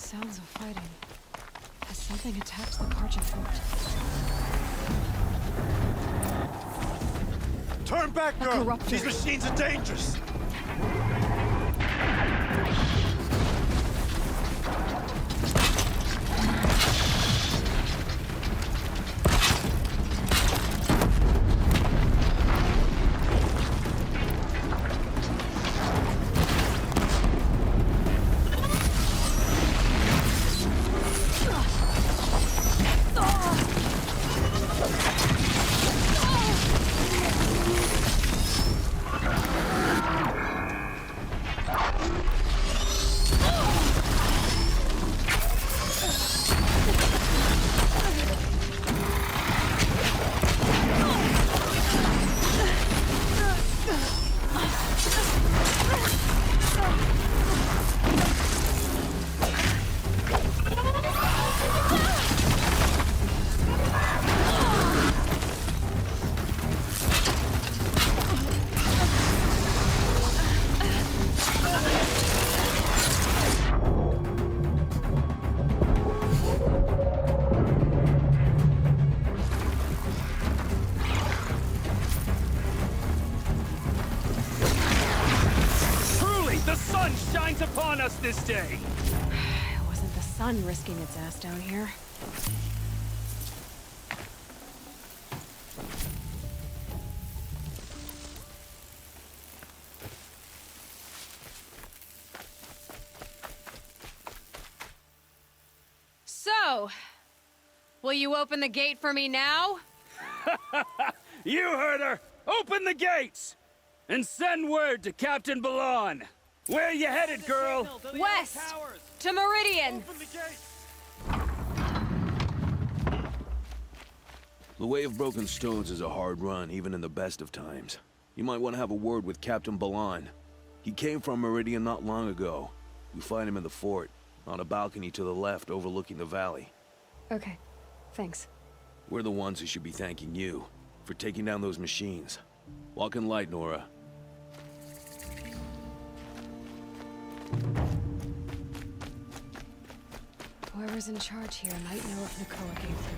Sounds of fighting. Has something attacked the Carja fort? Turn back, girl! Corruptor. These machines are dangerous! Upon us this day. It wasn't the sun risking its ass down here. So, will you open the gate for me now? You heard her! Open the gates! And send word to Captain Balan. Where you headed, girl? West! To Meridian! The Way of Broken Stones is a hard run, even in the best of times. You might want to have a word with Captain Balan. He came from Meridian not long ago. We find him in the fort, on a balcony to the left overlooking the valley. Okay, thanks. We're the ones who should be thanking you for taking down those machines. Walk in light, Nora. Whoever's in charge here might know if Nakoa came through.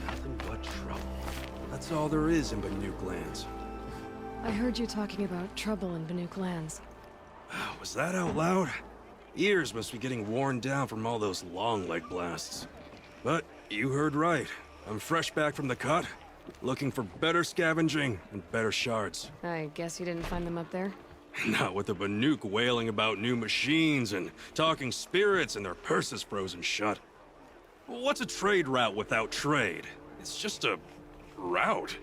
Nothing but trouble. That's all there is in Banuk lands. I heard you talking about trouble in Banuk lands. Was that out loud? Ears must be getting worn down from all those long leg blasts. But you heard right. I'm fresh back from the cut, looking for better scavenging and better shards. I guess you didn't find them up there? Not with the Banuk wailing about new machines and talking spirits and their purses frozen shut. What's a trade route without trade? It's just a route.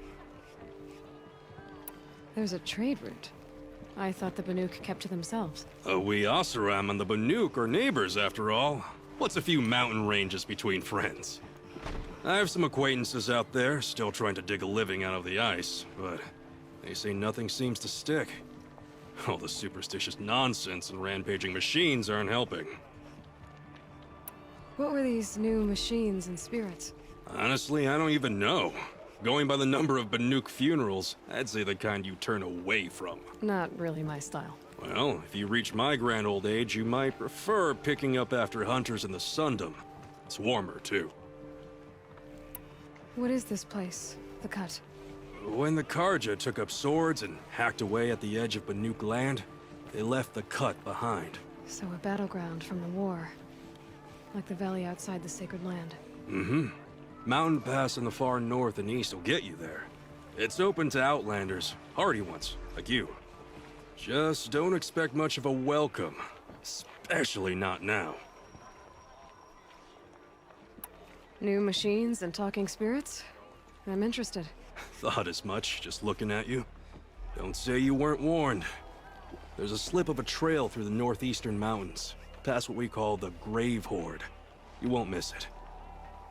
There's a trade route. I thought the Banuk kept to themselves. We Oseram and the Banuk are neighbors, after all. What's a few mountain ranges between friends? I have some acquaintances out there, still trying to dig a living out of the ice, but they say nothing seems to stick. All the superstitious nonsense and rampaging machines aren't helping. What were these new machines and spirits? Honestly, I don't even know. Going by the number of Banuk funerals, I'd say the kind you turn away from. Not really my style. Well, if you reach my grand old age, you might prefer picking up after hunters in the Sundom. It's warmer, too. What is this place? The Cut? When the Carja took up swords and hacked away at the edge of Banuk land, they left the Cut behind. So a battleground from the war. Like the valley outside the Sacred Land. Mm-hmm. Mountain Pass in the far north and east will get you there. It's open to outlanders, hardy ones, like you. Just don't expect much of a welcome. Especially not now. New machines and talking spirits? I'm interested. Thought as much, just looking at you. Don't say you weren't warned. There's a slip of a trail through the northeastern mountains, past what we call the Grave Horde. You won't miss it.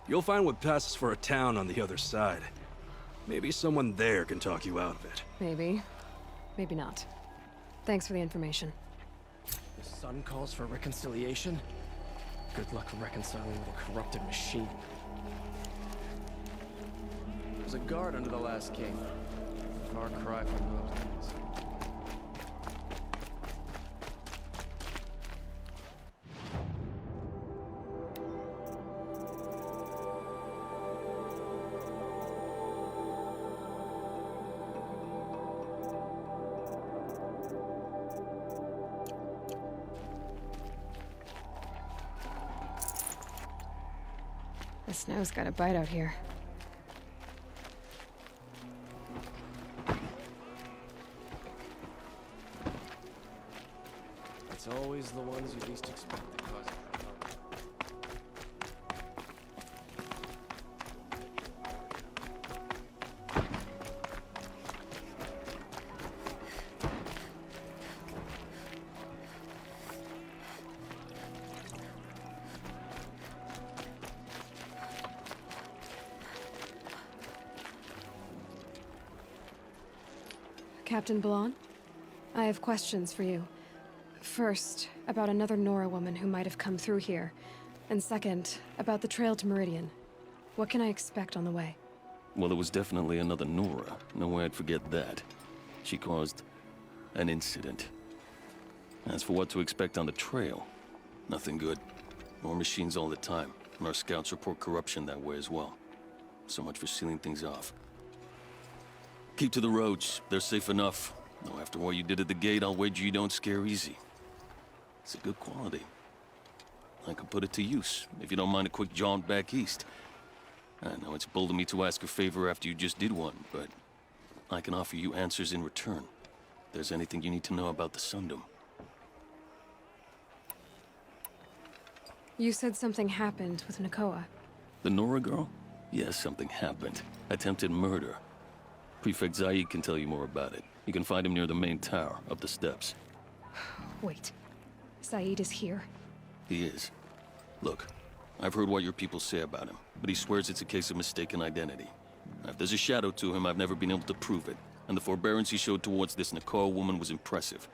You'll find what passes for a town on the other side. Maybe someone there can talk you out of it. Maybe. maybe not. Thanks for the information. The sun calls for reconciliation? Good luck reconciling with a corrupted machine. There was a guard under the last king. Far cry from those days. The snow's got a bite out here. It's always the ones you least expect that cause trouble. Captain Balon? I have questions for you. First, about another Nora woman who might have come through here. And second, about the trail to Meridian. What can I expect on the way? Well, it was definitely another Nora. No way I'd forget that. She caused an incident. As for what to expect on the trail, nothing good. More machines all the time, and our scouts report corruption that way as well. So much for sealing things off. Keep to the roads. They're safe enough. Though after what you did at the gate, I'll wager you don't scare easy. It's a good quality. I could put it to use, if you don't mind a quick jaunt back east. I know it's bold of me to ask a favor after you just did one, but I can offer you answers in return. If there's anything you need to know about the Sundom. You said something happened with Nakoa. The Nora girl? Yes, something happened. Attempted murder. Prefect Zaid can tell you more about it. You can find him near the main tower, up the steps. Wait. Zaid is here? He is. Look, I've heard what your people say about him, but he swears it's a case of mistaken identity. If there's a shadow to him, I've never been able to prove it, and the forbearance he showed towards this Nakoa woman was impressive.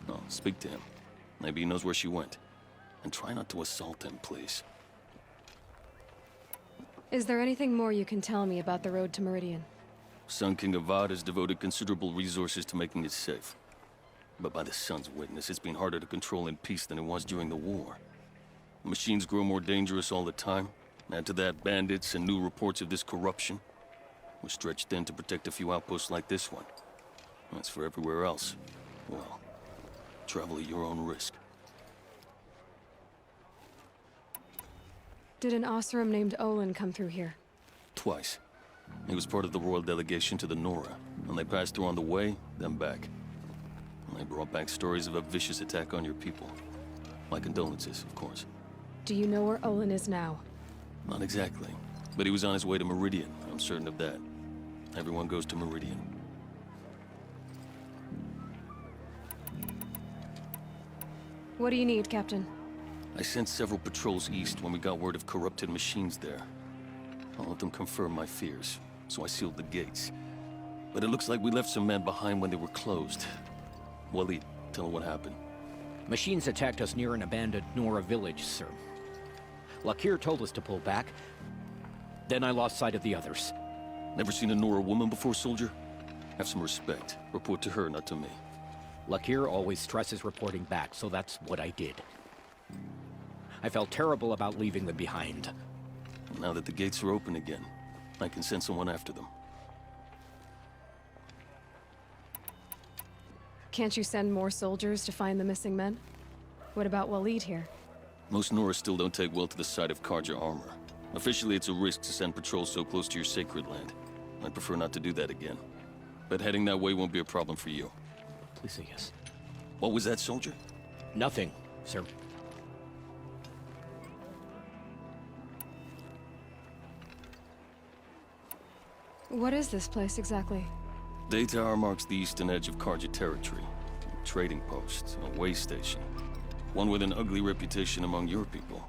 No, speak to him. Maybe he knows where she went. And try not to assault him, please. Is there anything more you can tell me about the road to Meridian? Sun King Avad has devoted considerable resources to making it safe. But by the Sun's witness, it's been harder to control in peace than it was during the war. The machines grow more dangerous all the time. Add to that bandits and new reports of this corruption. We're stretched thin to protect a few outposts like this one. As for everywhere else, well, travel at your own risk. Did an Oseram named Olin come through here? Twice. He was part of the royal delegation to the Nora, and they passed through on the way, then back. And they brought back stories of a vicious attack on your people. My condolences, of course. Do you know where Olin is now? Not exactly, but he was on his way to Meridian, I'm certain of that. Everyone goes to Meridian. What do you need, Captain? I sent several patrols east when we got word of corrupted machines there. All of them confirmed my fears, so I sealed the gates. But it looks like we left some men behind when they were closed. Waleed, tell them what happened. Machines attacked us near an abandoned Nora village, sir. Lakir told us to pull back. Then I lost sight of the others. Never seen a Nora woman before, soldier? Have some respect. Report to her, not to me. Lakir always stresses reporting back, so that's what I did. I felt terrible about leaving them behind. Now that the gates are open again, I can send someone after them. Can't you send more soldiers to find the missing men? What about Waleed here? Most Nora still don't take well to the sight of Carja armor. Officially, it's a risk to send patrols so close to your sacred land. I'd prefer not to do that again. But heading that way won't be a problem for you. Please say yes. What was that, soldier? Nothing, sir. What is this place exactly? Daytower marks the eastern edge of Carja territory. A trading post, a way station. One with an ugly reputation among your people.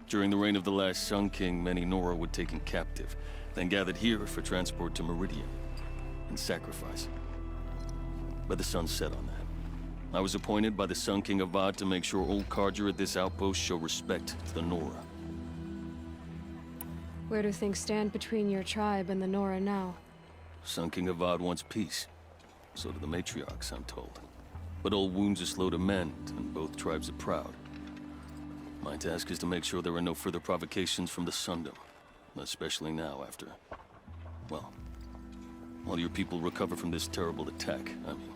During the reign of the last Sun King, many Nora were taken captive, then gathered here for transport to Meridian, and sacrifice. but the sun set on that. I was appointed by the Sun King Avad to make sure old Carja at this outpost show respect to the Nora. Where do things stand between your tribe and the Nora now? Sun King Avad wants peace. So do the matriarchs, I'm told. But old wounds are slow to mend, and both tribes are proud. My task is to make sure there are no further provocations from the Sundom. Especially now after... well, while your people recover from this terrible attack, I mean.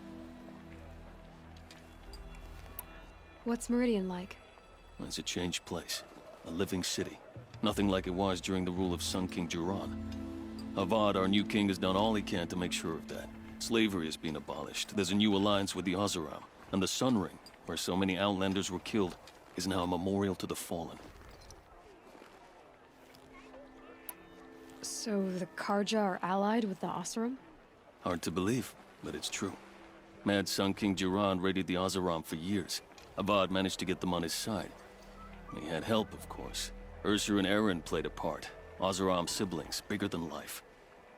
What's Meridian like? It's a changed place. A living city. Nothing like it was during the rule of Sun King Jiran. Avad, our new king, has done all he can to make sure of that. Slavery has been abolished. There's a new alliance with the Oseram. And the Sun Ring, where so many Outlanders were killed, is now a memorial to the fallen. So the Carja are allied with the Oseram? Hard to believe, but it's true. Mad Sun King Jiran raided the Oseram for years. Avad managed to get them on his side. He had help, of course. Ursur and Eren played a part. Oseram siblings, bigger than life.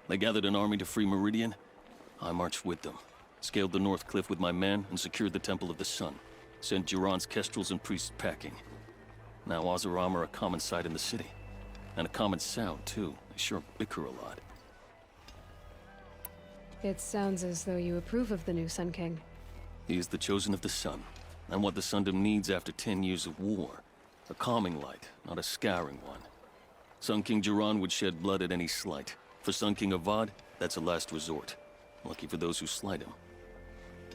They gathered an army to free Meridian. I marched with them, scaled the North Cliff with my men, and secured the Temple of the Sun. Sent Jiran's kestrels and priests packing. Now Oseram are a common sight in the city. And a common sound, too. They sure bicker a lot. It sounds as though you approve of the new Sun King. He is the chosen of the Sun, and what the Sundom needs after 10 years of war. A calming light, not a scouring one. Sun King Jiran would shed blood at any slight. For Sun King Avad, that's a last resort. Lucky for those who slight him.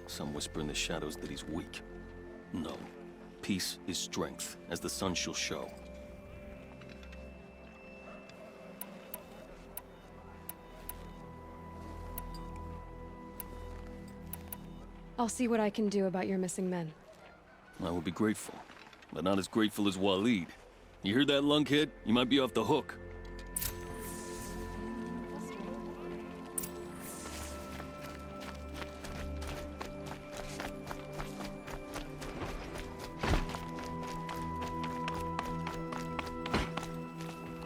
Some whisper in the shadows that he's weak. No. Peace is strength, as the sun shall show. I'll see what I can do about your missing men. I will be grateful, but not as grateful as Waleed. You hear that, lunkhead? You might be off the hook.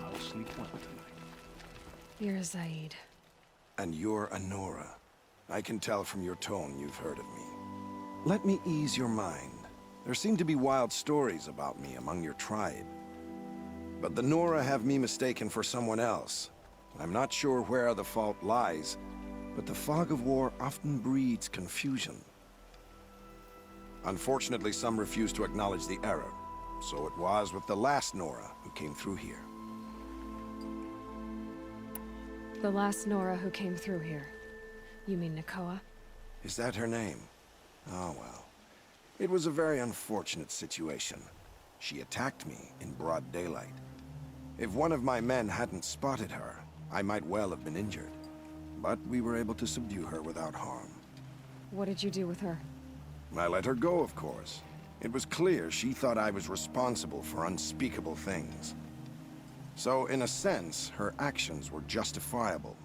I'll sleep well tonight. You're Zaid. And you're a Nora. I can tell from your tone you've heard of me. Let me ease your mind. There seem to be wild stories about me among your tribe. But the Nora have me mistaken for someone else. I'm not sure where the fault lies, but the fog of war often breeds confusion. Unfortunately, some refuse to acknowledge the error. So it was with the last Nora who came through here. The last Nora who came through here. You mean Nakoa? Is that her name? Oh well. It was a very unfortunate situation. She attacked me in broad daylight. If one of my men hadn't spotted her, I might well have been injured. But we were able to subdue her without harm. What did you do with her? I let her go, of course. It was clear she thought I was responsible for unspeakable things. So, in a sense, her actions were justifiable.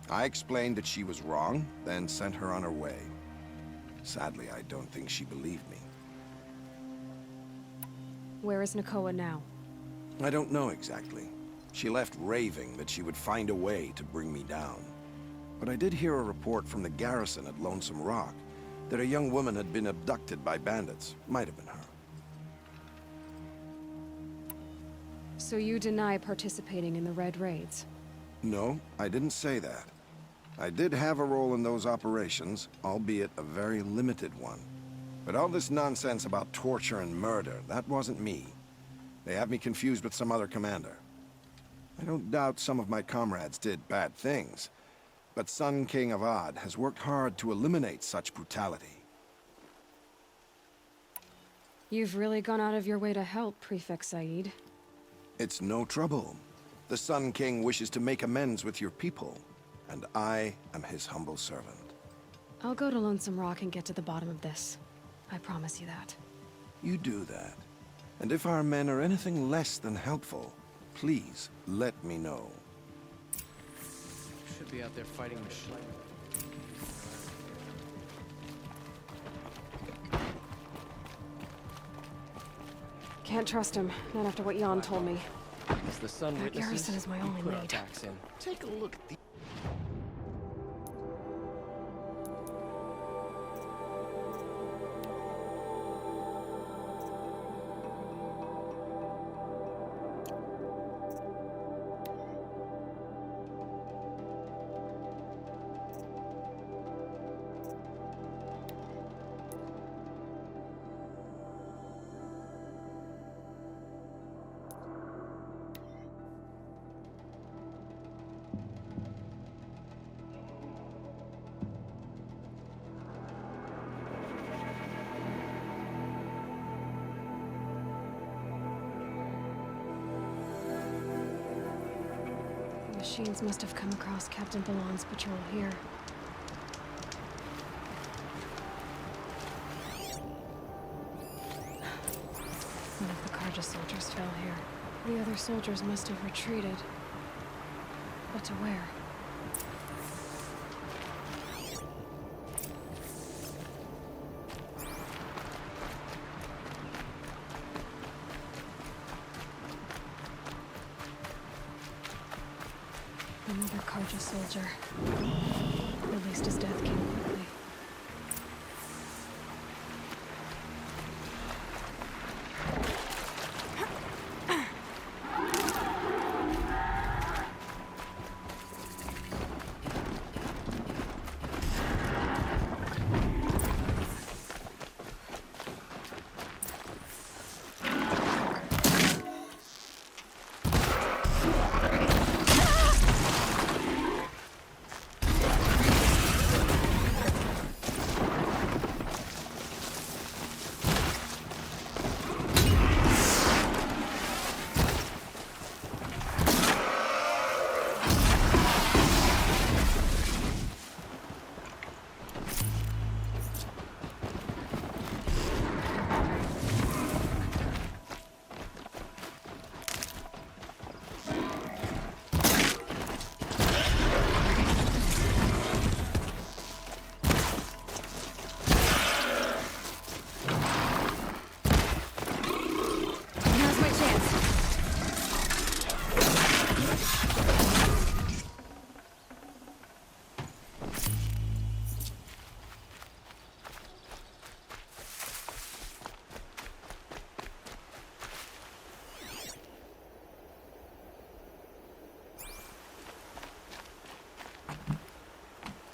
I explained that she was wrong, then sent her on her way. Sadly, I don't think she believed me. Where is Nakoa now? I don't know exactly. She left raving that she would find a way to bring me down. But I did hear a report from the garrison at Lonesome Rock that a young woman had been abducted by bandits. Might have been her. So you deny participating in the Red Raids? No, I didn't say that. I did have a role in those operations, albeit a very limited one. But all this nonsense about torture and murder, that wasn't me. They have me confused with some other commander. I don't doubt some of my comrades did bad things, but Sun King Avad has worked hard to eliminate such brutality. You've really gone out of your way to help, Prefect Zaid. It's no trouble. The Sun King wishes to make amends with your people, and I am his humble servant. I'll go to Lonesome Rock and get to the bottom of this. I promise you that. You do that. And if our men are anything less than helpful, please let me know. Should be out there fighting machine. Can't trust him, not after what Jan told me. As the sun That witnesses, garrison is my we only put our lead. backs in. Take a look at the... machines must have come across Captain Balon's patrol here. One of the Carja soldiers fell here. The other soldiers must have retreated. But to where? Another Carja soldier. At least his death came quickly.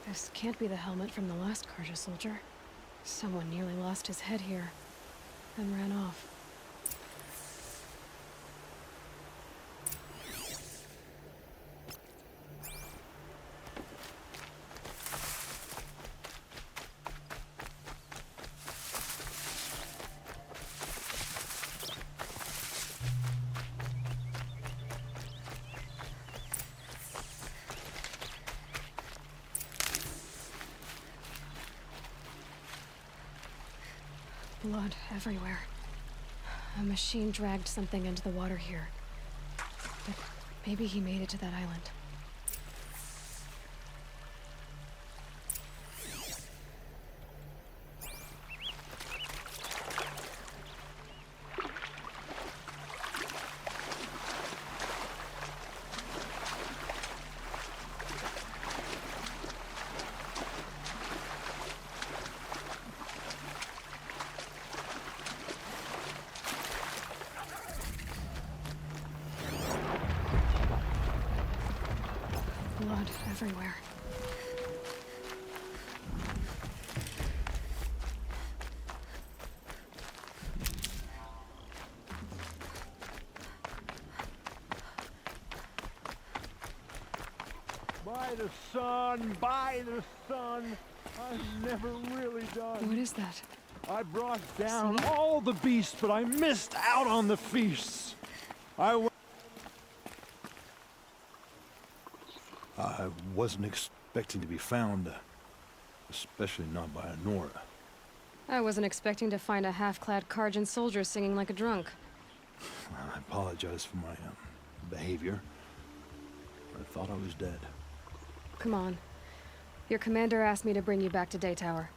This can't be the helmet from the last Carja soldier. Someone nearly lost his head here, and ran off. Blood everywhere. A machine dragged something into the water here. But maybe he made it to that island. Blood everywhere. By the sun, by the sun, I've never really done. What is that? I brought down See? all the beasts, but I missed out on the feasts. I wasn't expecting to be found, especially not by a Nora. I wasn't expecting to find a half-clad Carjan soldier singing like a drunk. I apologize for my behavior. I thought I was dead. Come on. Your commander asked me to bring you back to Daytower.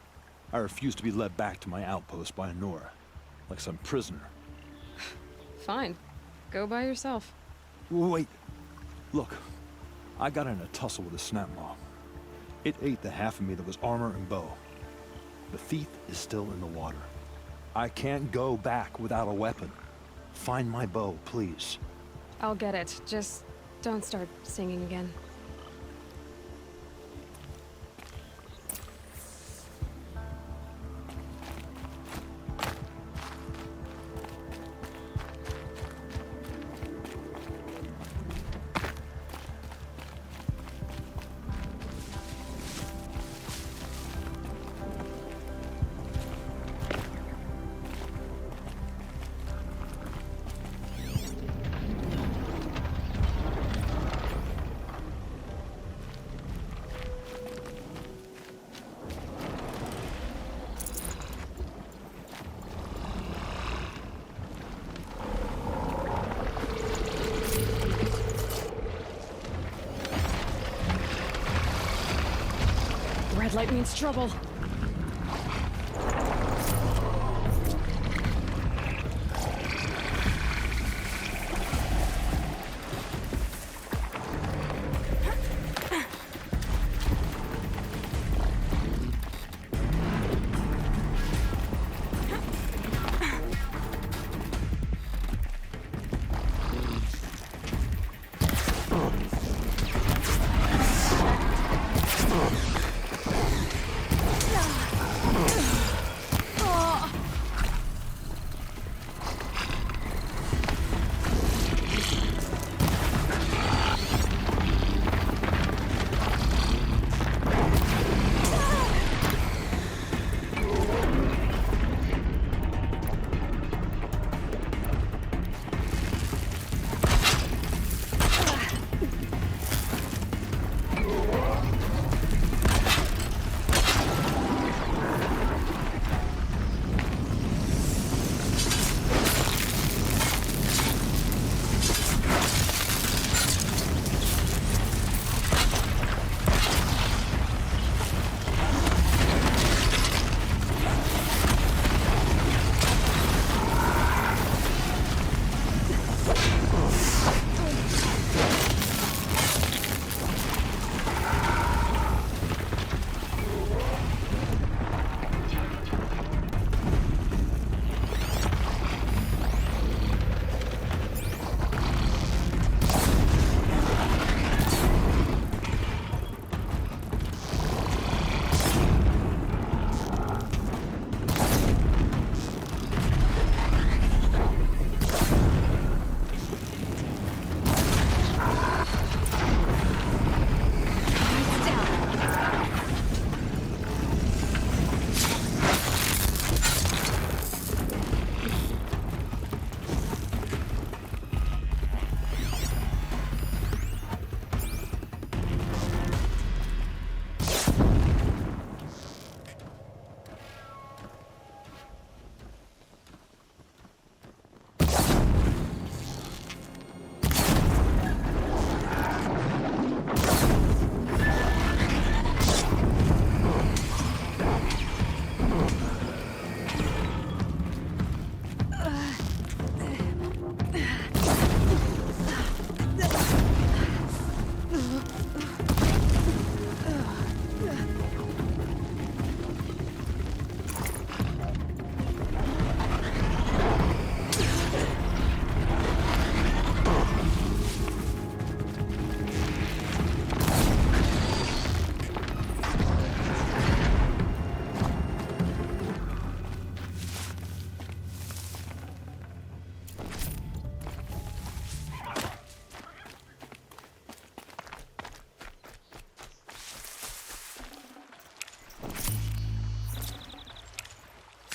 I refused to be led back to my outpost by a Nora, like some prisoner. Fine. Go by yourself. Wait. Look. I got in a tussle with a snapmaw. It ate the half of me that was armor and bow. The thief is still in the water. I can't go back without a weapon. Find my bow, please. I'll get it. Just don't start singing again. light means trouble.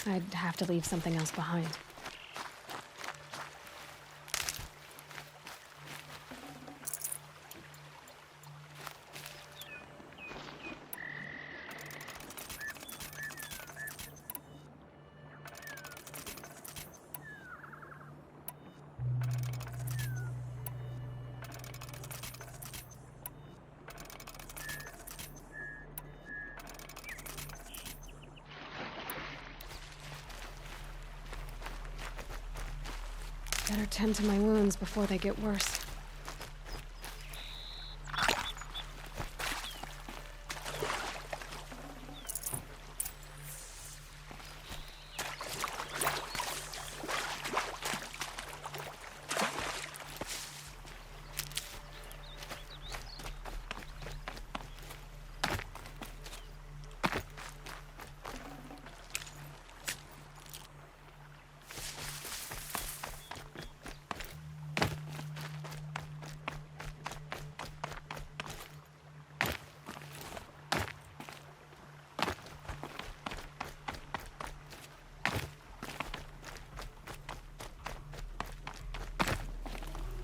I'd have to leave something else behind. Better tend to my wounds before they get worse.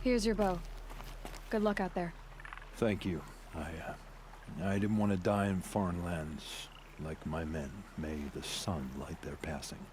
Here's your bow. Good luck out there. Thank you. I didn't want to die in foreign lands like my men. May the sun light their passing.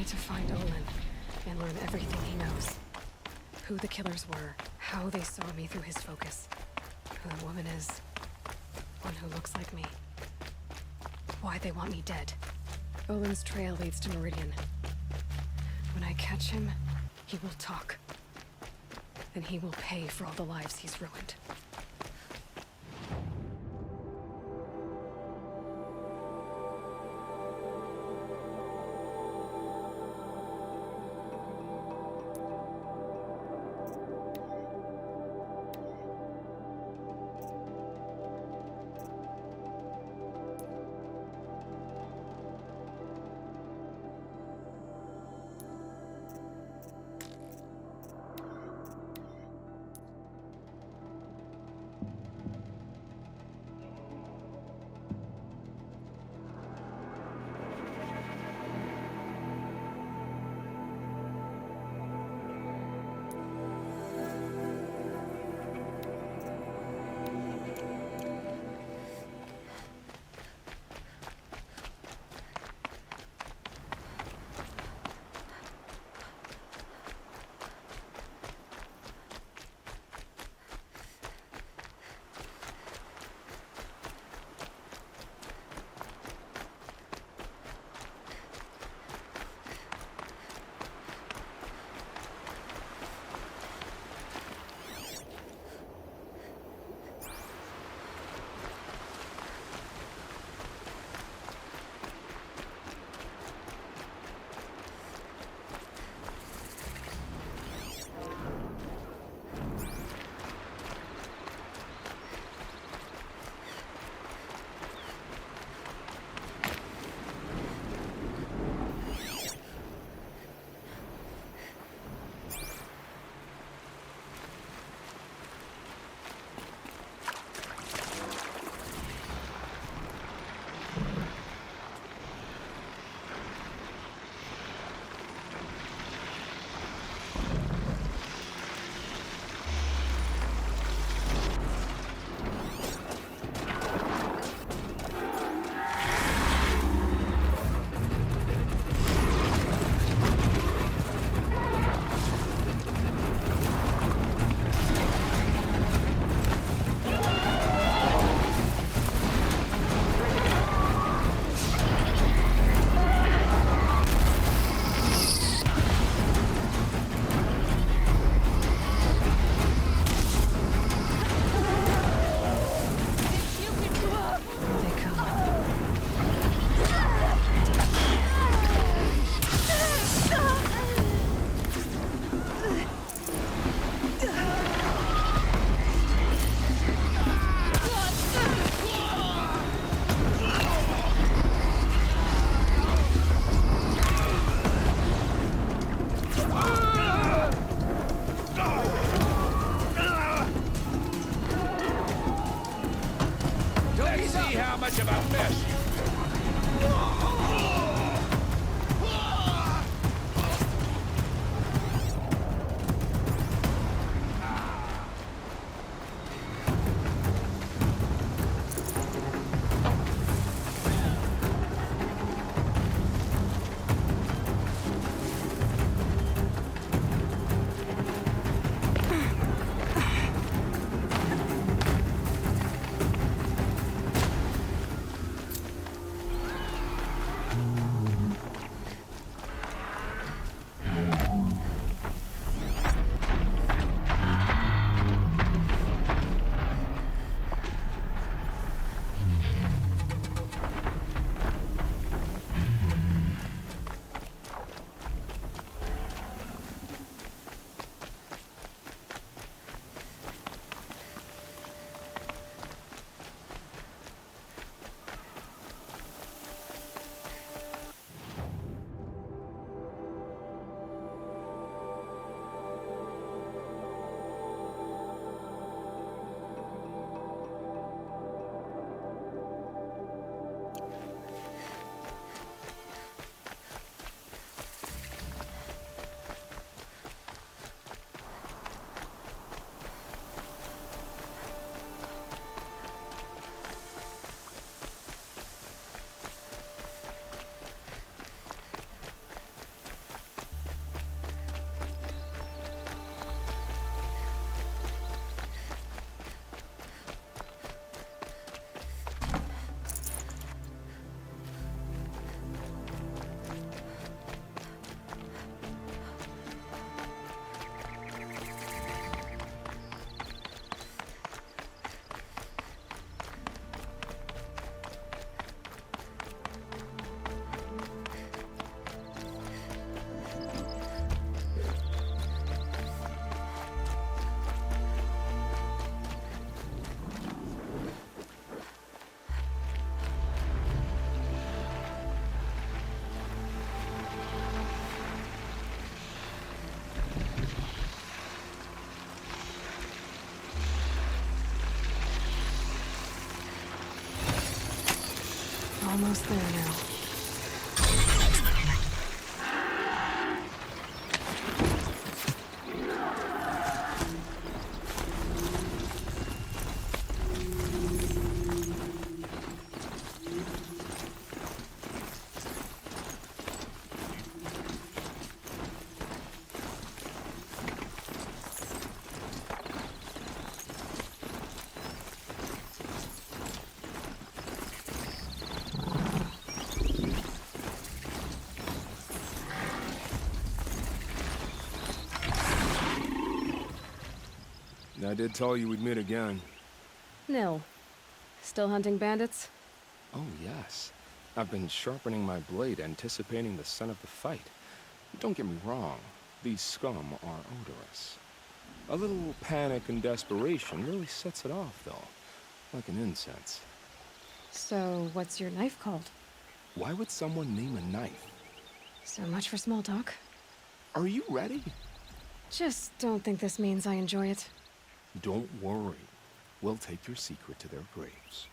need to find Olin and learn everything he knows. Who the killers were, how they saw me through his focus, who the woman is, one who looks like me, why they want me dead. Olin's trail leads to Meridian. When I catch him, he will talk. And he will pay for all the lives he's ruined. almost there now. I did tell you we'd meet again. Nil. Still hunting bandits? Oh, yes. I've been sharpening my blade, anticipating the scent of the fight. Don't get me wrong, these scum are odorous. A little panic and desperation really sets it off, though. Like an incense. So, what's your knife called? Why would someone name a knife? So much for small talk. Are you ready? Just don't think this means I enjoy it. Don't worry. We'll take your secret to their graves.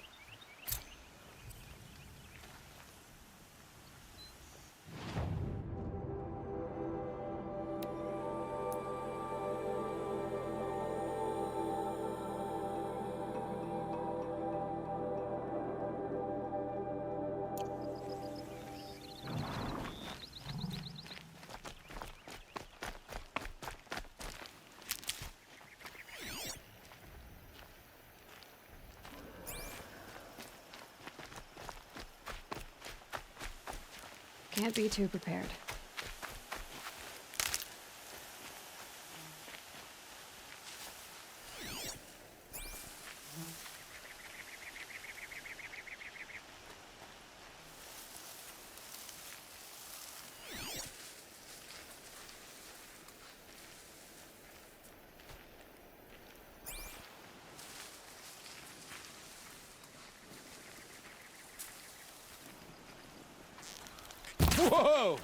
Can't be too prepared. Whoa!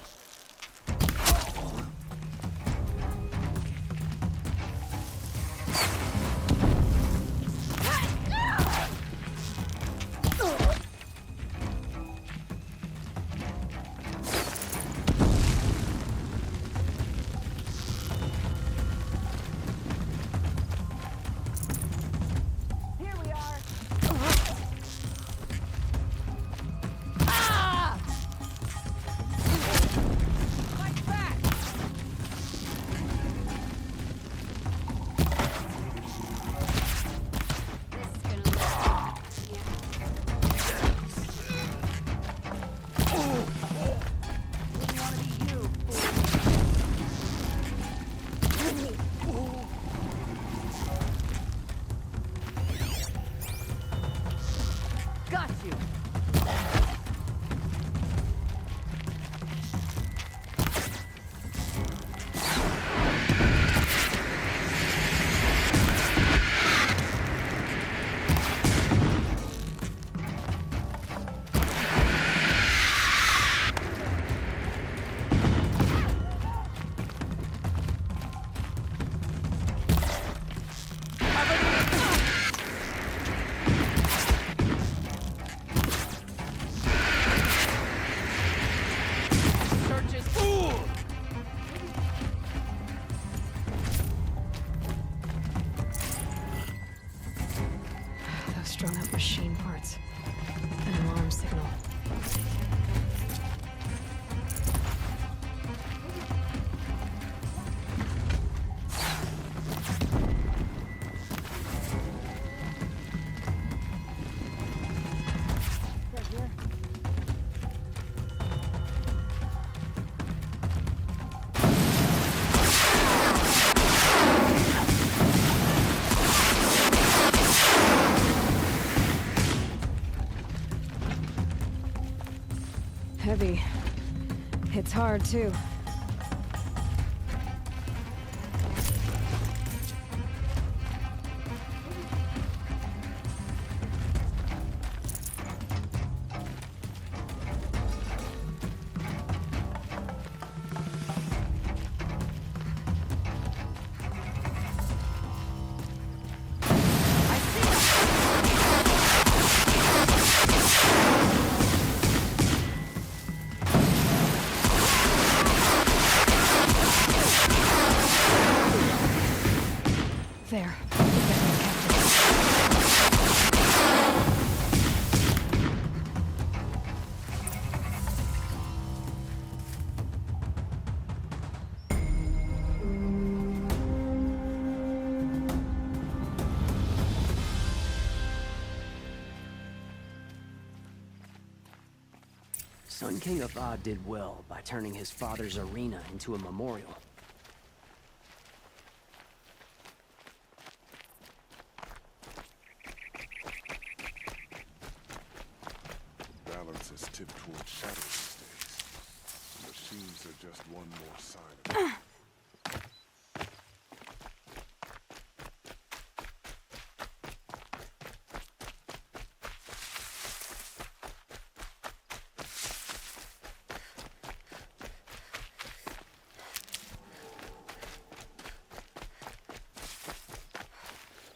Strung up machine parts. An alarm signal. Heavy. Hits hard, too. Sun King Avad did well by turning his father's arena into a memorial. Balance is tipped towards shadow these days. Machines are just one more sign of it.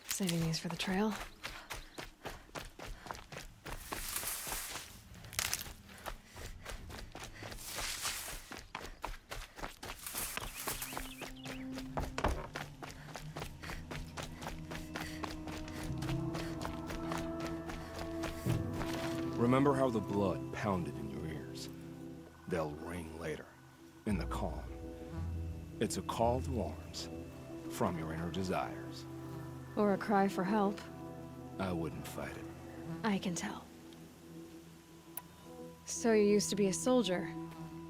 Saving these for the trail. Remember how the blood pounded in your ears? They'll ring later, in the calm. It's a call to arms, from your inner desires. Or a cry for help. I wouldn't fight it. I can tell. So you used to be a soldier.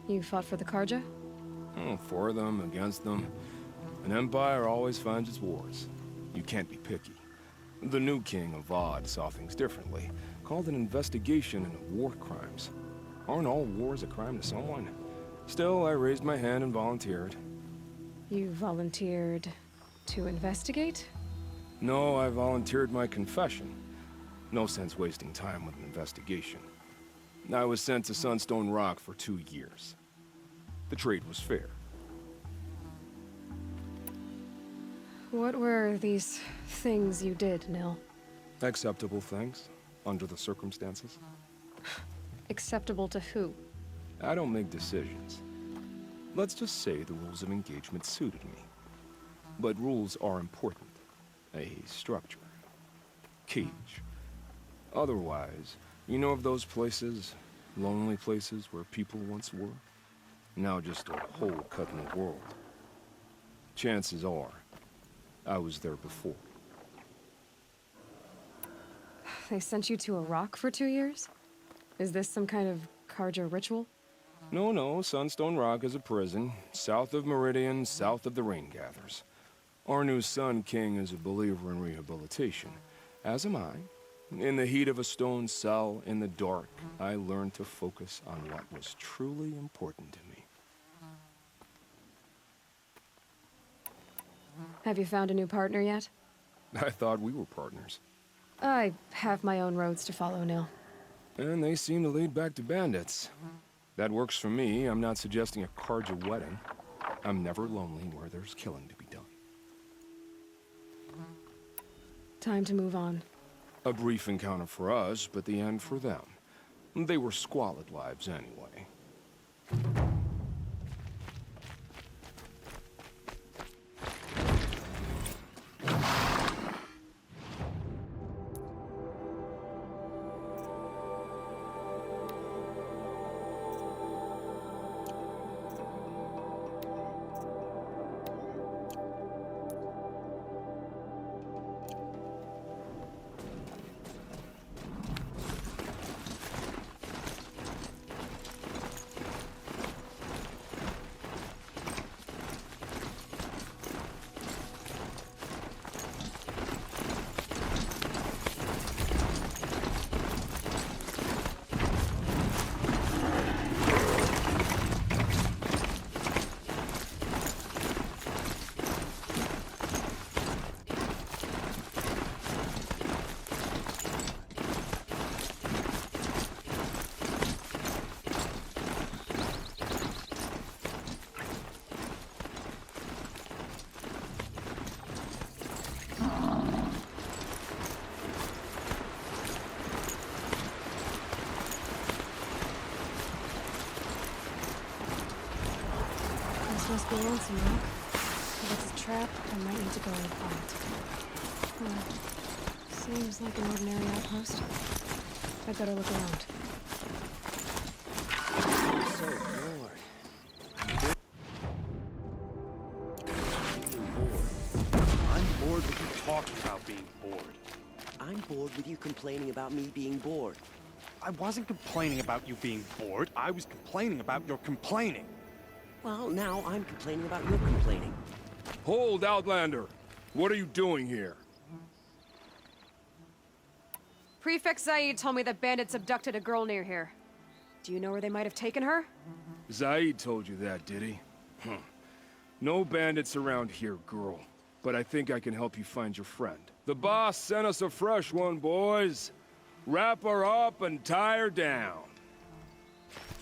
You fought for the Carja? Oh, for them, against them. An empire always finds its wars. You can't be picky. The new king of Avad saw things differently. Called an investigation into war crimes. Aren't all wars a crime to someone? Still, I raised my hand and volunteered. You volunteered to investigate? No, I volunteered my confession. No sense wasting time with an investigation. I was sent to Sunstone Rock for 2 years. The trade was fair. What were these things you did, Nil? Acceptable things, under the circumstances. Acceptable to who? I don't make decisions. Let's just say the rules of engagement suited me. But rules are important. A structure. Cage. Otherwise, you know of those places, lonely places where people once were? Now just a hole cut in the world. Chances are, I was there before. They sent you to a rock for 2 years? Is this some kind of Carja ritual? No, Sunstone Rock is a prison, south of Meridian, south of the Rain Gathers. Our new Sun King is a believer in rehabilitation, as am I. In the heat of a stone cell, in the dark, I learned to focus on what was truly important to me. Have you found a new partner yet? I thought we were partners. I have my own roads to follow, Nil. And they seem to lead back to bandits. That works for me. I'm not suggesting a Carja wedding. I'm never lonely where there's killing to be done. Time to move on. A brief encounter for us, but the end for them. They were squalid lives anyway. Must be lonesome, Rock. If it's a trap, I might need to go and find it. Seems like an ordinary outpost. I'd better look around. So bored. I'm bored with you talking about being bored. I'm bored with you complaining about me being bored. I wasn't complaining about you being bored. I was complaining about your complaining. Well, now I'm complaining about your complaining. Hold, Outlander! What are you doing here? Prefect Zaid told me that bandits abducted a girl near here. Do you know where they might have taken her? Zaid told you that, did he? No bandits around here, girl. But I think I can help you find your friend. The boss sent us a fresh one, boys. Wrap her up and tie her down.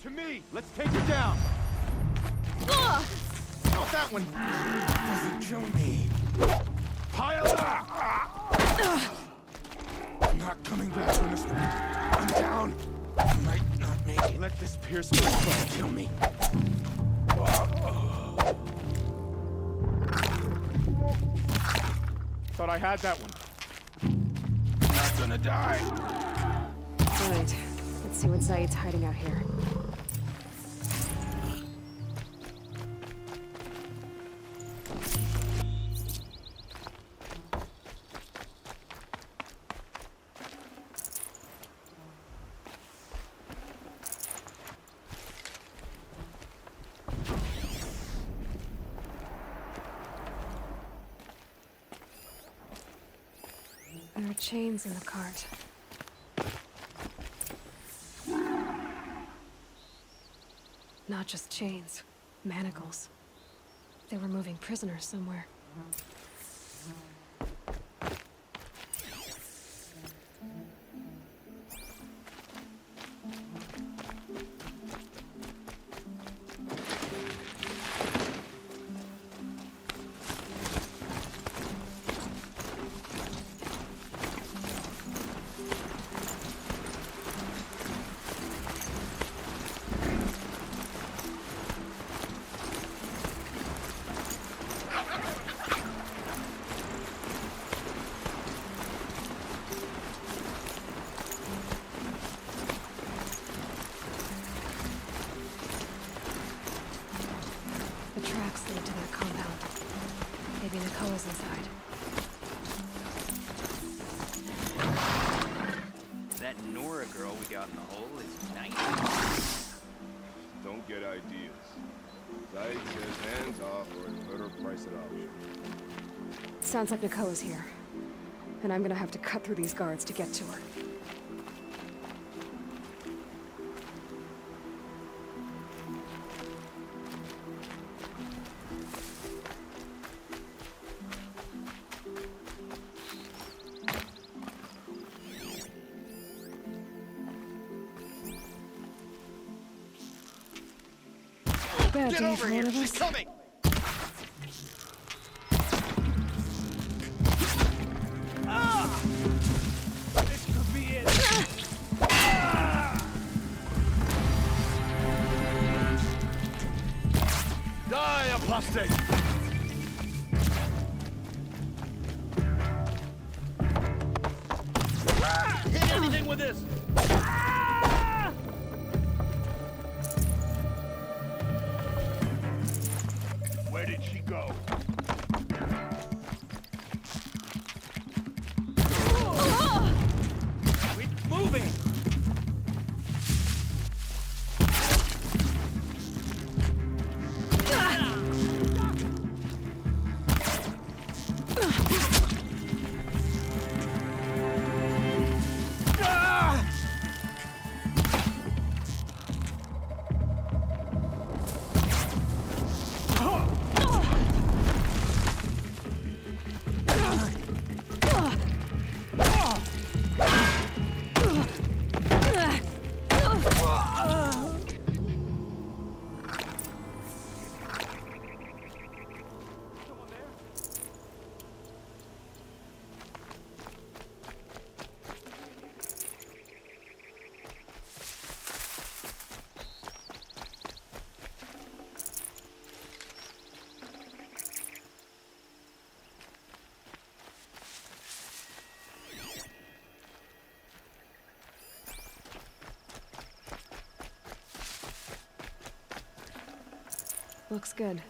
To me! Let's take her down! Ugh! Oh, that one doesn't kill me. Pile up! I'm not coming back from this one. I'm down. I might not make it. Let this pierce my soul kill me. Thought I had that one. Not gonna die. All right, let's see what Zaid's hiding out here. There are chains in the cart. Not just chains, manacles. They were moving prisoners somewhere. The tracks lead to that compound. Maybe Nakoa's inside. That Nora girl we got in the hole is nice. Don't get ideas. Zaid says hands off or it's better price at auction. Sounds like Nakoa's here. And I'm gonna have to cut through these guards to get to her. Bad Get day over for here! one of She's us. coming! This could be it! Die, apostate! Hit anything with this! Where did she go? Quit moving! Looks good.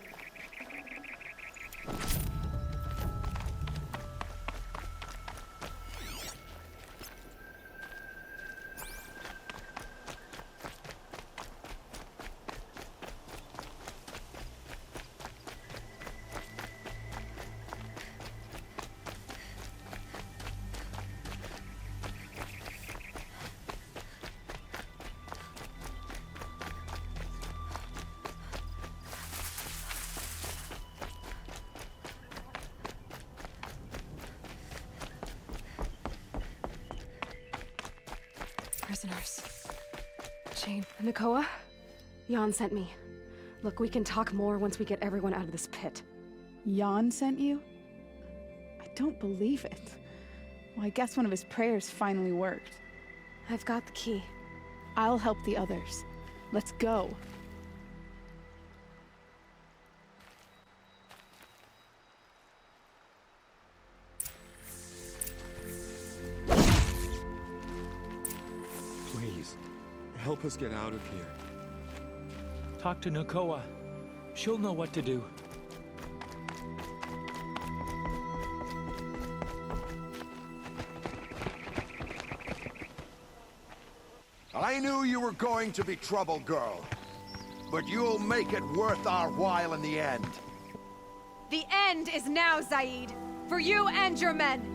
prisoners. Jane, Nakoa? Jan sent me. Look, we can talk more once we get everyone out of this pit. Jan sent you? I don't believe it. Well, I guess one of his prayers finally worked. I've got the key. I'll help the others. Let's go. Please, help us get out of here. Talk to Nakoa. She'll know what to do. I knew you were going to be trouble, girl. But you'll make it worth our while in the end. The end is now, Zaid. For you and your men.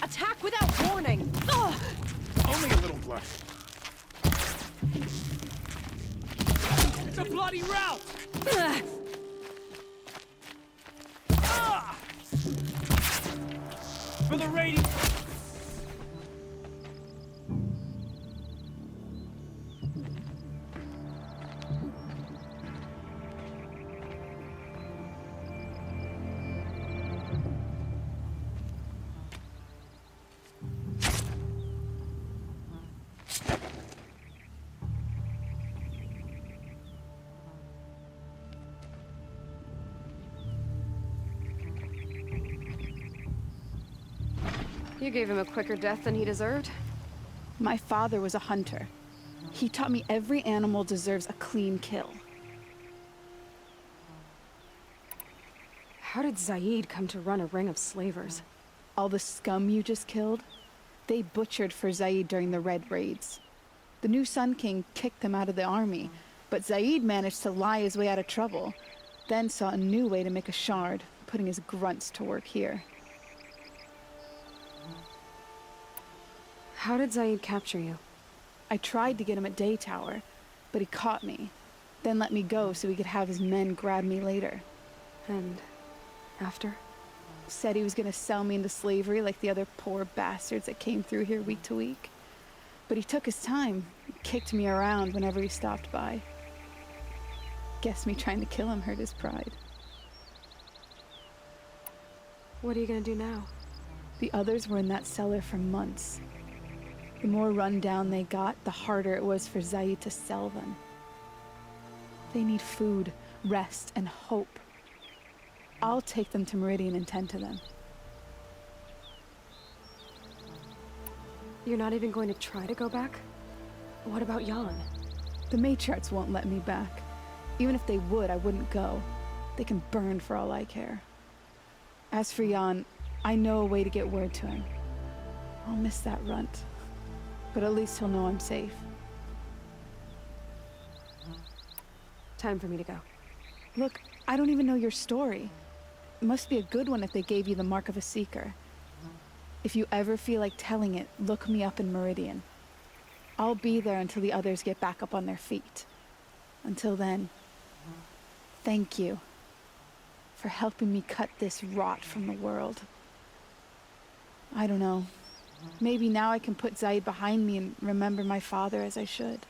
Attack without warning! Only a little blood. It's a bloody rout! For the radio! You gave him a quicker death than he deserved. My father was a hunter. He taught me every animal deserves a clean kill. How did Zaid come to run a ring of slavers? All the scum you just killed, they butchered for Zaid during the Red Raids. The new Sun King kicked them out of the army, but Zaid managed to lie his way out of trouble, then saw a new way to make a shard, putting his grunts to work here. How did Zaid capture you? I tried to get him at Daytower, but he caught me, then let me go so he could have his men grab me later. And after? Said he was gonna sell me into slavery like the other poor bastards that came through here week to week. But he took his time, kicked me around whenever he stopped by. Guess me trying to kill him hurt his pride. What are you gonna do now? The others were in that cellar for months. The more run down they got, the harder it was for Zaid to sell them. They need food, rest, and hope. I'll take them to Meridian and tend to them. You're not even going to try to go back? What about Jan? The matriarchs won't let me back. Even if they would, I wouldn't go. They can burn for all I care. As for Jan, I know a way to get word to him. I'll miss that runt, but at least he'll know I'm safe. Time for me to go. Look, I don't even know your story. It must be a good one if they gave you the mark of a seeker. If you ever feel like telling it, look me up in Meridian. I'll be there until the others get back up on their feet. Until then, thank you for helping me cut this rot from the world. I don't know. Maybe now I can put Zaid behind me and remember my father as I should.